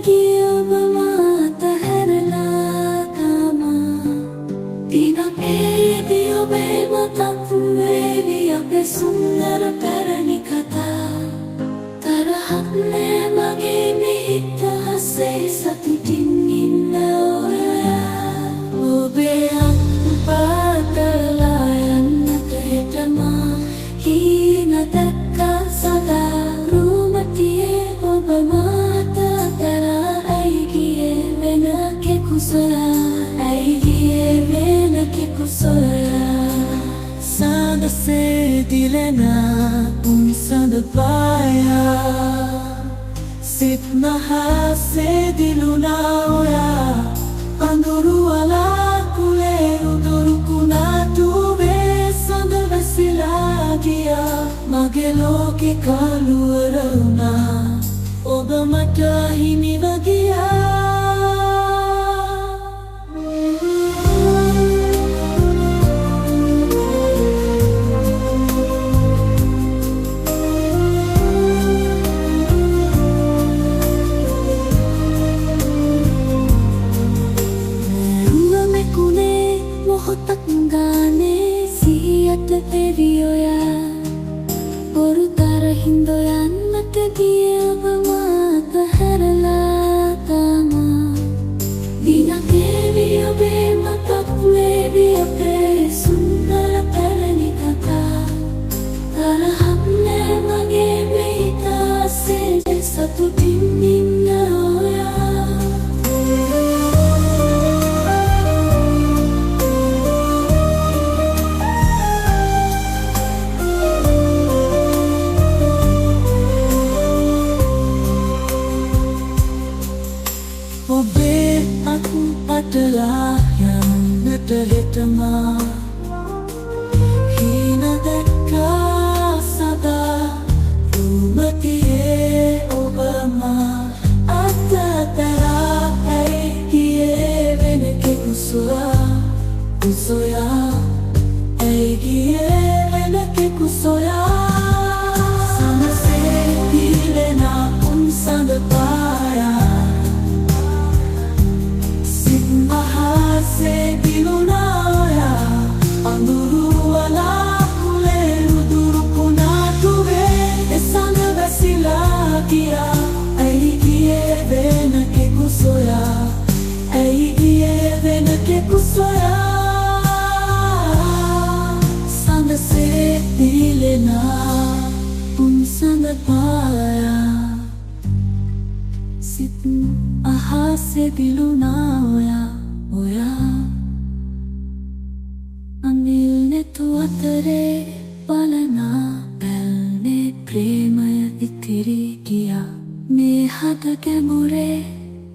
ගිය ඔබ මාත හැරලා තමා දිනකේදී ඔබේ මතක් වේවි අපේ සුන්දර පැරණි කතා තරහක් නෑ මගේ මෙහිත හසේ සතුටින් ඉන්න ඔයා ඔබේ අත්පාතලා යන්නට හෙටමා හීන දැක්කා සදා රුමතියේ ඔබ මාත අතරා ඇයි ගියේ වෙන කෙකු සොයා ඇයි ගියේ වෙන කෙකු සොයා සඳසේ දිලෙන උන්සඳ පායා සිත් මහසේ දිලුණා ඔයා අඳුරු වලාකුලේ උදුරු කුණාටුවේ සඳ වැසිලා ගියා මගේ ලෝකෙ කළුවර වුණා ඔබ මට හිමිව ගියා මොහොතක් ගානේ සිහියට එවි ඔයා බොරු තරහින් යන්නට ගිය ඔබ මාත හැරලා තමා දිනක් එවි ඔබේ මතක් වේවි අපේ සුන්දර පැරණි කතා තරහක් නෑ මගේ මෙහිත අසේ සතුටින් ඉන්න ඔයා ඔබේ අත්පතලා යන්නට හෙටමා හීන දැක්කා සදා රුමතියේ ඔබ මා අත්තරා ඇයි ගියේ වෙන කෙකු සොයා ඇයි ගියේ වෙන කෙකු සොයා සමසේ දිලෙන උන්සඳ පායා මහසේ දිලුණා ඔයා අඳුරු වලාකුලේ උදුරු කුණාටුවේ එසඳ වැසිලා ගියා ඇයි ගියේ වෙන කෙකු සොයා ඇයි ගියේ වෙන කෙකු සොයා සඳසේ දිලෙන උන්සඳ පායා සිත් අහසේ දිලුණා ඔයා අනිල් නෙතු අතරේ බලනා පැල්නේ ප්‍රේමය ඉතිරි ගියා මේ හද ගැමුරේ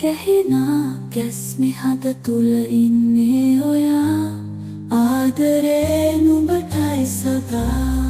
ගැහිනා ගැස්මි හද තුල ඉන්නේ ඔයා ආදරේ නුඹටයි සදා